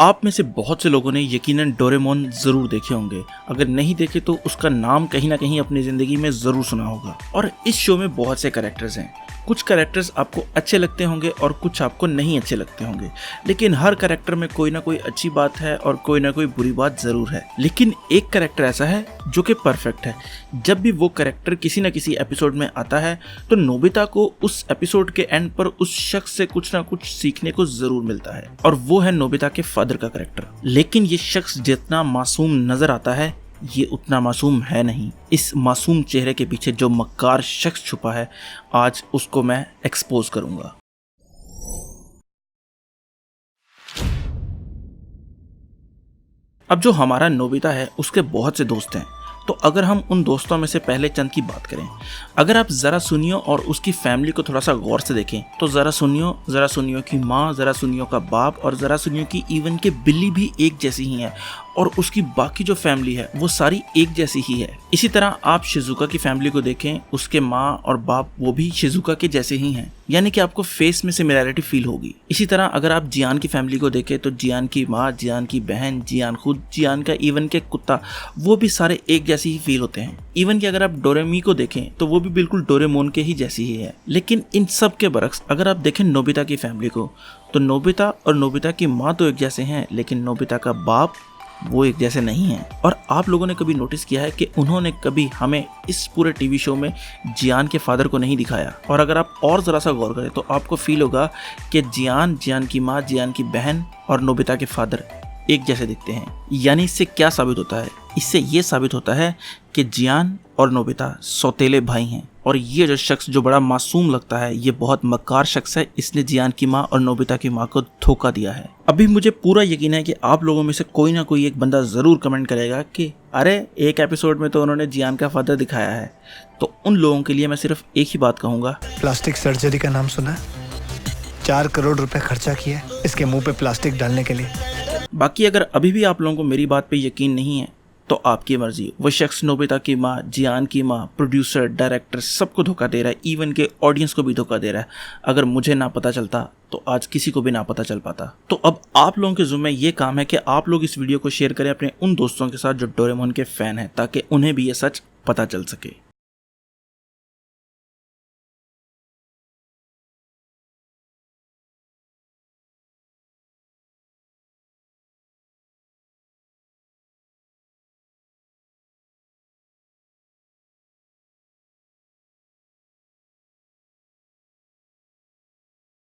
आप में से बहुत से लोगों ने यकीनन डोरेमोन ज़रूर देखे होंगे। अगर नहीं देखे तो उसका नाम कहीं ना कहीं अपनी ज़िंदगी में ज़रूर सुना होगा। और इस शो में बहुत से कैरेक्टर्स हैं। कुछ कैरेक्टर्स आपको अच्छे लगते होंगे और कुछ आपको नहीं अच्छे लगते होंगे, लेकिन हर कैरेक्टर में कोई ना कोई अच्छी बात है और कोई ना कोई बुरी बात ज़रूर है। लेकिन एक कैरेक्टर ऐसा है जो कि परफेक्ट है। जब भी वो कैरेक्टर किसी न किसी एपिसोड में आता है तो नोबिता को उस एपिसोड के एंड पर उस शख्स से कुछ ना कुछ सीखने को ज़रूर मिलता है, और वो है नोबिता के फादर का कैरेक्टर। लेकिन ये शख्स जितना मासूम नजर आता है, ये उतना मासूम है नहीं। इस मासूम चेहरे के पीछे जो मक्कार शख्स छुपा है, आज उसको मैं एक्सपोज करूंगा। अब जो हमारा नोबिता है उसके बहुत से दोस्त हैं, तो अगर हम उन दोस्तों में से पहले चंद की बात करें, अगर आप ज़रा सुनियो और उसकी फैमिली को थोड़ा सा गौर से देखें तो ज़रा सुनियो की माँ, ज़रा सुनियो का बाप और ज़रा सुनियो की इवन के बिल्ली भी एक जैसी ही है, और उसकी बाकी जो फैमिली है वो सारी एक जैसी ही है। इसी तरह आप शिजुका की फैमिली को देखें, उसके माँ और बाप वो भी शिजुका के जैसे ही हैं, यानी कि आपको फेस में सिमिलैरिटी फील होगी। इसी तरह अगर आप जियान की फैमिली को देखें तो जियान की माँ, जियान की बहन, जियान खुद, जियान का इवन के कुत्ता, वो भी सारे एक जैसे ही फील होते हैं। इवन कि अगर आप डोरेमी को देखें तो वो भी बिल्कुल डोरेमोन के ही जैसी ही है। लेकिन इन सब के बरक्स अगर आप देखें नोबिता की फैमिली को, तो नोबिता और नोबिता की माँ तो एक जैसे हैं, लेकिन नोबिता का बाप वो एक जैसे नहीं है। और आप लोगों ने कभी नोटिस किया है कि उन्होंने कभी हमें इस पूरे टीवी शो में जियान के फादर को नहीं दिखाया। और अगर आप और ज़रा सा गौर करें तो आपको फील होगा कि जियान, जियान की माँ, जियान की बहन और नोबिता के फादर एक जैसे दिखते हैं। यानी इससे क्या साबित होता है? इससे ये साबित होता है कि जियान और नोबिता सौतेले भाई हैं, और ये जो शख्स जो बड़ा मासूम लगता है, ये बहुत मक्कार शख्स है। इसने जियान की माँ और नोबिता की माँ को धोखा दिया है। अभी मुझे पूरा यकीन है कि आप लोगों में से कोई ना कोई एक बंदा ज़रूर कमेंट करेगा कि अरे एक एपिसोड में तो उन्होंने जियान का फादर दिखाया है। तो उन लोगों के लिए मैं सिर्फ एक ही बात कहूँगा, प्लास्टिक सर्जरी का नाम सुना? 4 करोड़ रुपए खर्चा किया इसके मुंह पे प्लास्टिक डालने के लिए। बाकी अगर अभी भी आप लोगों को मेरी बात पे यकीन नहीं है तो आपकी मर्जी। वो शख्स नोबिता की माँ, जियान की माँ, प्रोड्यूसर, डायरेक्टर सबको धोखा दे रहा है, इवन के ऑडियंस को भी धोखा दे रहा है। अगर मुझे ना पता चलता तो आज किसी को भी ना पता चल पाता। तो अब आप लोगों के ज़िम्मे ये काम है कि आप लोग इस वीडियो को शेयर करें अपने उन दोस्तों के साथ जो डोरेमोन के फ़ैन हैं, ताकि उन्हें भी ये सच पता चल सके।